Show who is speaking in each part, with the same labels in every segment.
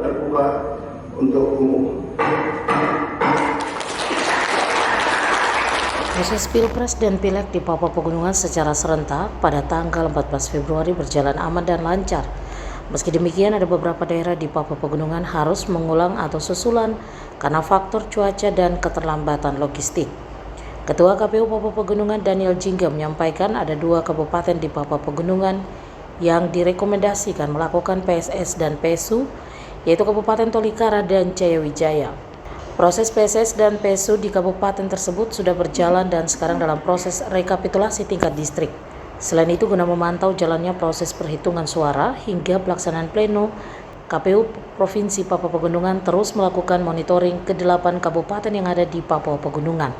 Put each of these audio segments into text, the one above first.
Speaker 1: terbuka untuk umum.
Speaker 2: Proses Pilpres dan Pileg di Papua Pegunungan secara serentak pada tanggal 14 Februari berjalan aman dan lancar. Meski demikian, ada beberapa daerah di Papua Pegunungan harus mengulang atau susulan karena faktor cuaca dan keterlambatan logistik. Ketua KPU Papua Pegunungan Daniel Jingga menyampaikan ada 2 kabupaten di Papua Pegunungan yang direkomendasikan melakukan PSS dan PSU, yaitu Kabupaten Tolikara dan Jayawijaya. Proses PSS dan PSU di kabupaten tersebut sudah berjalan dan sekarang dalam proses rekapitulasi tingkat distrik. Selain itu, guna memantau jalannya proses perhitungan suara hingga pelaksanaan pleno, KPU Provinsi Papua Pegunungan terus melakukan monitoring ke 8 kabupaten yang ada di Papua Pegunungan,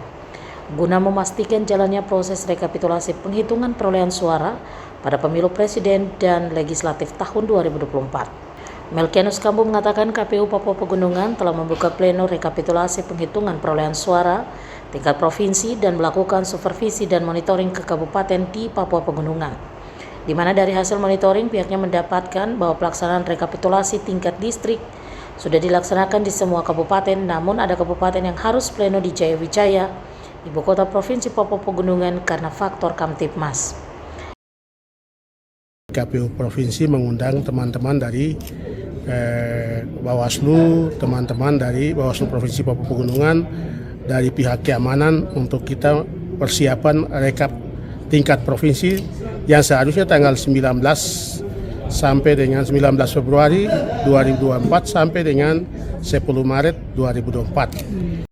Speaker 2: guna memastikan jalannya proses rekapitulasi penghitungan perolehan suara pada pemilu presiden dan legislatif tahun 2024. Melkianus Kambu mengatakan KPU Papua Pegunungan telah membuka pleno rekapitulasi penghitungan perolehan suara tingkat provinsi dan melakukan supervisi dan monitoring ke kabupaten di Papua Pegunungan, di mana dari hasil monitoring pihaknya mendapatkan bahwa pelaksanaan rekapitulasi tingkat distrik sudah dilaksanakan di semua kabupaten, namun ada kabupaten yang harus pleno di Jayawijaya, ibu kota provinsi Papua Pegunungan, karena faktor Kamtipmas.
Speaker 3: KPU Provinsi mengundang teman-teman dari Bawaslu, teman-teman dari Bawaslu Provinsi Papua Pegunungan, dari pihak keamanan untuk kita persiapan rekap tingkat provinsi yang seharusnya tanggal 19 sampai dengan 19 Februari 2024 sampai dengan 10 Maret 2024.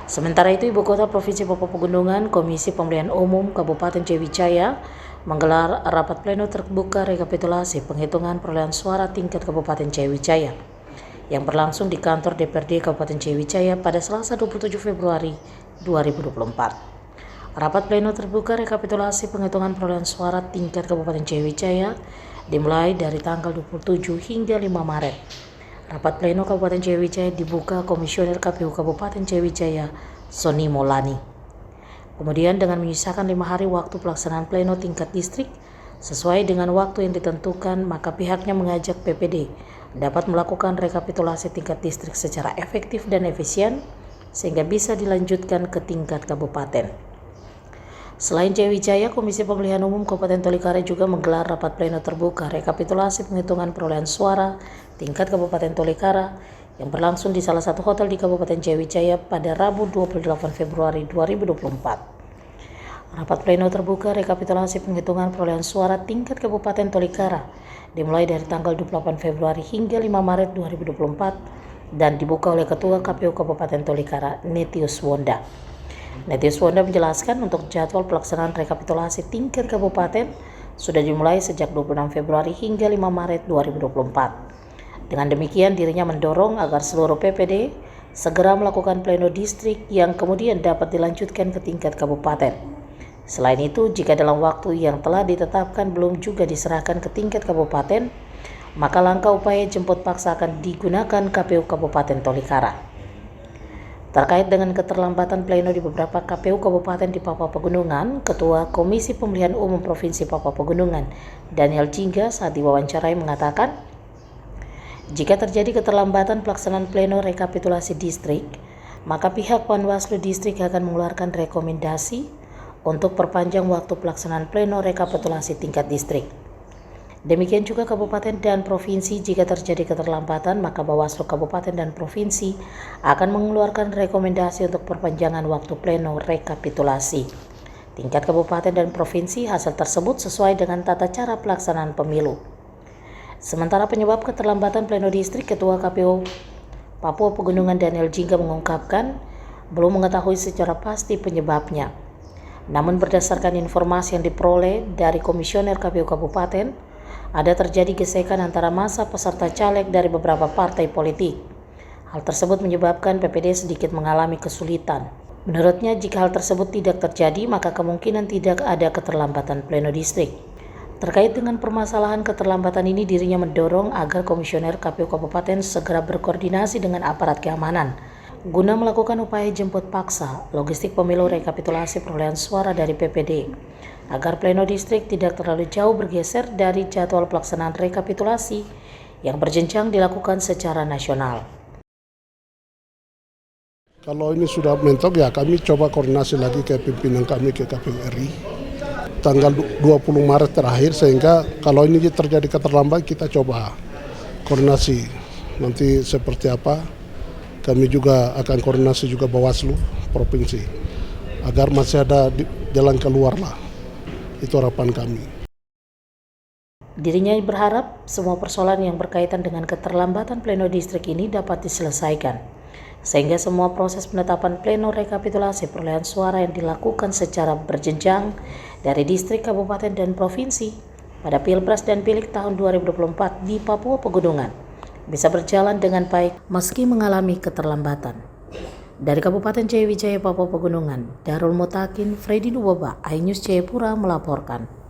Speaker 2: Sementara itu, Ibu Kota Provinsi Papua Pegunungan, Komisi Pemilihan Umum Kabupaten Jayawijaya menggelar rapat pleno terbuka rekapitulasi penghitungan perolehan suara tingkat Kabupaten Jayawijaya yang berlangsung di kantor DPRD Kabupaten Jayawijaya pada Selasa 27 Februari 2024. Rapat pleno terbuka rekapitulasi penghitungan perolehan suara tingkat Kabupaten Jayawijaya dimulai dari tanggal 27 hingga 5 Maret. Rapat pleno Kabupaten Jayawijaya dibuka Komisioner KPU Kabupaten Jayawijaya, Soni Molani. Kemudian dengan menyisakan 5 hari waktu pelaksanaan pleno tingkat distrik sesuai dengan waktu yang ditentukan, maka pihaknya mengajak PPD dapat melakukan rekapitulasi tingkat distrik secara efektif dan efisien sehingga bisa dilanjutkan ke tingkat kabupaten. Selain Jayawijaya, Komisi Pemilihan Umum Kabupaten Tolikara juga menggelar rapat pleno terbuka rekapitulasi penghitungan perolehan suara tingkat Kabupaten Tolikara yang berlangsung di salah satu hotel di Kabupaten Jayawijaya pada Rabu 28 Februari 2024. Rapat pleno terbuka rekapitulasi penghitungan perolehan suara tingkat Kabupaten Tolikara dimulai dari tanggal 28 Februari hingga 5 Maret 2024 dan dibuka oleh Ketua KPU Kabupaten Tolikara, Netius Wonda. Netius Wonda menjelaskan untuk jadwal pelaksanaan rekapitulasi tingkat kabupaten sudah dimulai sejak 26 Februari hingga 5 Maret 2024. Dengan demikian, dirinya mendorong agar seluruh PPD segera melakukan pleno distrik yang kemudian dapat dilanjutkan ke tingkat kabupaten. Selain itu, jika dalam waktu yang telah ditetapkan belum juga diserahkan ke tingkat kabupaten, maka langkah upaya jemput paksa akan digunakan KPU Kabupaten Tolikara. Terkait dengan keterlambatan pleno di beberapa KPU Kabupaten di Papua Pegunungan, Ketua Komisi Pemilihan Umum Provinsi Papua Pegunungan, Daniel Jingga, saat diwawancarai mengatakan, jika terjadi keterlambatan pelaksanaan pleno rekapitulasi distrik, maka pihak Panwaslu distrik akan mengeluarkan rekomendasi untuk perpanjang waktu pelaksanaan pleno rekapitulasi tingkat distrik. Demikian juga kabupaten dan provinsi, jika terjadi keterlambatan maka Bawaslu Kabupaten dan Provinsi akan mengeluarkan rekomendasi untuk perpanjangan waktu pleno rekapitulasi tingkat kabupaten dan provinsi. Hasil tersebut sesuai dengan tata cara pelaksanaan pemilu. Sementara penyebab keterlambatan pleno distrik, Ketua KPU Papua Pegunungan Daniel Jingga mengungkapkan belum mengetahui secara pasti penyebabnya. Namun berdasarkan informasi yang diperoleh dari Komisioner KPU Kabupaten, ada terjadi gesekan antara masa peserta caleg dari beberapa partai politik. Hal tersebut menyebabkan PPD sedikit mengalami kesulitan. Menurutnya, jika hal tersebut tidak terjadi, maka kemungkinan tidak ada keterlambatan pleno distrik. Terkait dengan permasalahan keterlambatan ini, dirinya mendorong agar Komisioner KPU Kabupaten segera berkoordinasi dengan aparat keamanan guna melakukan upaya jemput paksa logistik pemilu rekapitulasi perolehan suara dari PPD agar pleno distrik tidak terlalu jauh bergeser dari jadwal pelaksanaan rekapitulasi yang berjenjang dilakukan secara nasional.
Speaker 3: Kalau ini sudah mentok ya kami coba koordinasi lagi ke pimpinan kami ke KPU RI. Tanggal 20 Maret terakhir sehingga kalau ini terjadi keterlambatan kita coba koordinasi. Nanti seperti apa kami juga akan koordinasi juga Bawaslu Provinsi agar masih ada jalan keluar lah. Itu harapan kami.
Speaker 2: Dirinya berharap semua persoalan yang berkaitan dengan keterlambatan pleno distrik ini dapat diselesaikan, sehingga semua proses penetapan pleno rekapitulasi perolehan suara yang dilakukan secara berjenjang dari distrik, kabupaten, dan provinsi pada Pilpres dan Pileg tahun 2024 di Papua Pegunungan bisa berjalan dengan baik meski mengalami keterlambatan. Dari Kabupaten Jayawijaya, Papua Pegunungan, Darul Mutakin, Freddy Nuboba, iNews Jayapura melaporkan.